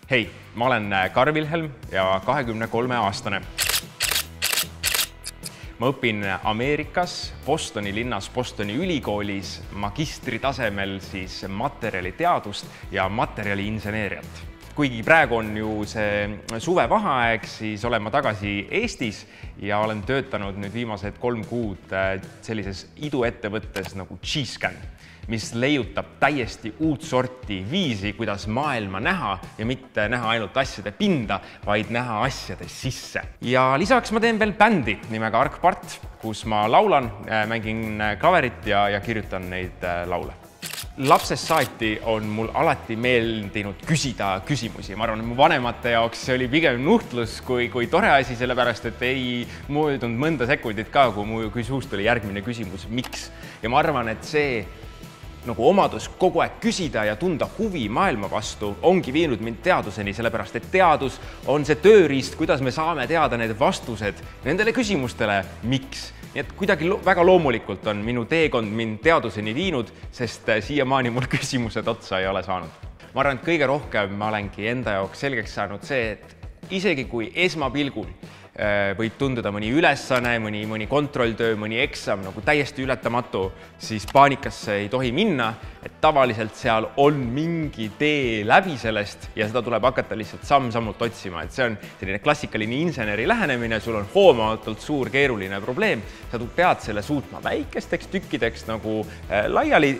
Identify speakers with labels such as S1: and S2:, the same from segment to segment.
S1: Hei, ma olen Karl Vilhelm ja 23-aastane. Ma õpin Ameerikas, Bostoni linnas, Bostoni ülikoolis magistritasemel siis materjaliteadust ja materjaliinseneeriat. Kuigi praegu on ju see suvevaheaeg, siis olen ma tagasi Eestis ja olen töötanud nüüd viimased 3 kuud sellises iduettevõttes nagu G-Scan, mis leiutab täiesti uut sorti viisi, kuidas maailma näha ja mitte näha ainult asjade pinda, vaid näha asjade sisse. Ja lisaks ma teen veel bändi nimega Ark Part, kus ma laulan, mängin klaverit ja kirjutan neid laule. Lapsest saati on mul alati meeldinud küsida küsimusi. Ma arvan, et mu vanemate jaoks see oli pigem nuhtlus kui tore asi, sellepärast et ei möödunud mõnda sekundit ka, kui suust oli järgmine küsimus, miks. Ja ma arvan, et see nagu omadus kogu aeg küsida ja tunda huvi maailma vastu ongi viinud mind teaduseni, sellepärast et teadus on see tööriist, kuidas me saame teada need vastused nendele küsimustele, miks. Nii et kuidagi väga loomulikult on minu teekond mind teaduseni viinud, sest siiamaani mul küsimused otsa ei ole saanud. Ma arvan, et kõige rohkem ma olengi enda jaoks selgeks saanud see, et isegi kui esmapilgul võib tunduda mõni ülesanne, mõni kontrolltöö, mõni eksam nagu täiesti ületamatu, siis paanikasse ei tohi minna, et tavaliselt seal on mingi tee läbi sellest ja seda tuleb hakata lihtsalt samm-sammult otsima. Et see on selline klassikaline inseneri lähenemine, sul on hoomamatult suur keeruline probleem, sa pead selle suutma väikesteks tükkideks nagu laiali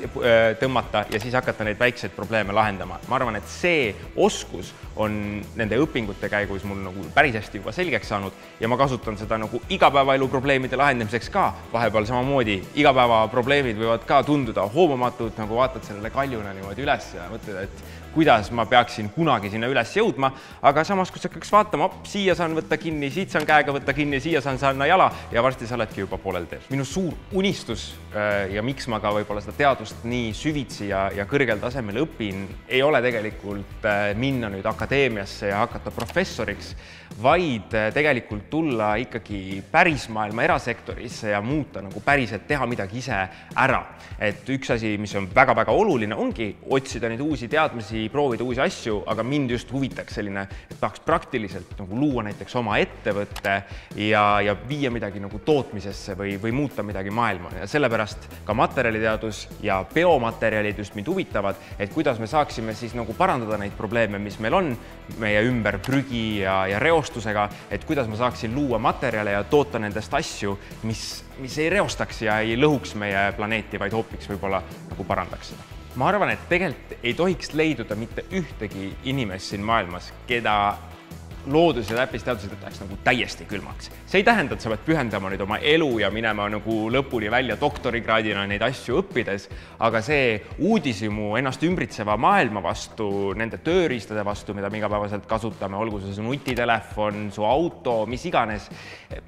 S1: tõmmata ja siis hakata neid väikseid probleeme lahendama. Ma arvan, et see oskus on nende õpingute käigus mul nagu päris hästi juba selgeks saanud ja ma kasutan seda nagu igapäevaelu probleemide lahendamiseks ka. Vahepeal samamoodi igapäevaprobleemid võivad ka tunduda hoomamatud, nagu vaatad sellele kaljuna niimoodi üles ja mõtled, et kuidas ma peaksin kunagi sinna üles jõudma, aga samas, kui sa hakkaks vaatama, siia saan võtta kinni, siit saan käega võtta kinni, siia saan saada jala ja varsti sa oledki juba poolel teel. Minu suur unistus ja miks ma ka võib-olla seda teadust nii süvitsi ja kõrgel tasemel õpin, ei ole tegelikult minna nüüd akadeemiasse ja hakata professoriks, vaid tegelikult tulla ikkagi päris maailma erasektorisse ja muuta nagu päriselt teha midagi ise ära. Et üks asi, mis on väga-väga oluline, ongi otsida neid uusi teadmisi, proovida uusi asju, aga mind just huvitaks selline, et tahaks praktiliselt nagu luua näiteks oma ettevõtte ja viia midagi nagu tootmisesse või muuta midagi maailma. Ja sellepärast ka materjaliteadus ja biomaterjalid just mind huvitavad, et kuidas me saaksime siis nagu parandada neid probleeme, mis meil on meie ümber prügi ja reostusega, et kuidas ma saaksin luua materjale ja toota nendest asju, mis ei reostaks ja ei lõhuks meie planeeti, vaid hoopiks võib-olla nagu parandaks seda. Ma arvan, et tegelikult ei tohiks leiduda mitte ühtegi inimest siin maailmas, keda loodus- ja täppisteadused jätaks nagu täiesti külmaks. See ei tähenda, et sa pead pühendama nüüd oma elu ja minema nagu lõpuni välja doktorikraadina neid asju õppides, aga see uudishimu ennast ümbritseva maailma vastu, nende tööriistade vastu, mida me igapäevaselt kasutame, olgu see su nutitelefon, su auto, mis iganes.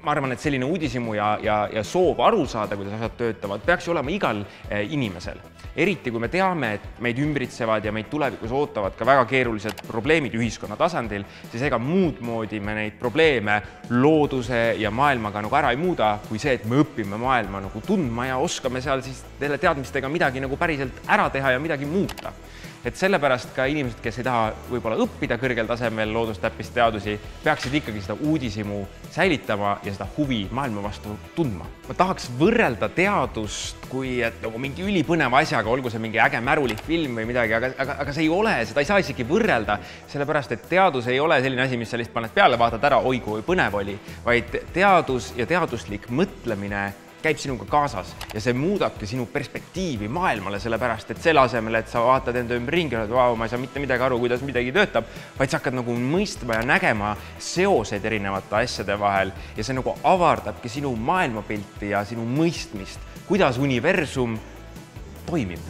S1: Ma arvan, et selline uudishimu ja soov aru saada, kuidas asjad töötavad, peaks ju olema igal inimesel. Eriti, kui me teame, et meid ümbritsevad ja meid tulevikus ootavad ka väga keerulised probleemid ühiskonna tasandil, siis ega muud moodi me neid probleeme looduse ja maailmaga nagu ära ei muuda, kui see, et me õpime maailma nagu tundma ja oskame seal siis teile teadmistega midagi nagu päriselt ära teha ja midagi muuta. Et sellepärast ka inimesed, kes ei taha võib-olla õppida kõrgel tasemel loodustäppisteadusi, peaksid ikkagi seda uudishimu säilitama ja seda huvi maailma vastu tundma. Ma tahaks võrrelda teadust kui nagu mingi ülipõneva asjaga, olgu see mingi äge märulifilm või midagi, aga see ei ole, seda ei saa isegi võrrelda, sellepärast et teadus ei ole selline asi, mis sa lihtsalt paned peale, vaatad ära, oi kui põnev oli, vaid teadus ja teaduslik mõtlemine käib sinuga kaasas ja see muudabki sinu perspektiivi maailmale, sellepärast et selle asemel, et sa vaatad enda ümber ringi ja vau, ma ei saa mitte midagi aru, kuidas midagi töötab, vaid sa hakkad nagu mõistma ja nägema seoseid erinevate asjade vahel ja see nagu avardabki sinu maailmapilti ja sinu mõistmist, kuidas universum toimib.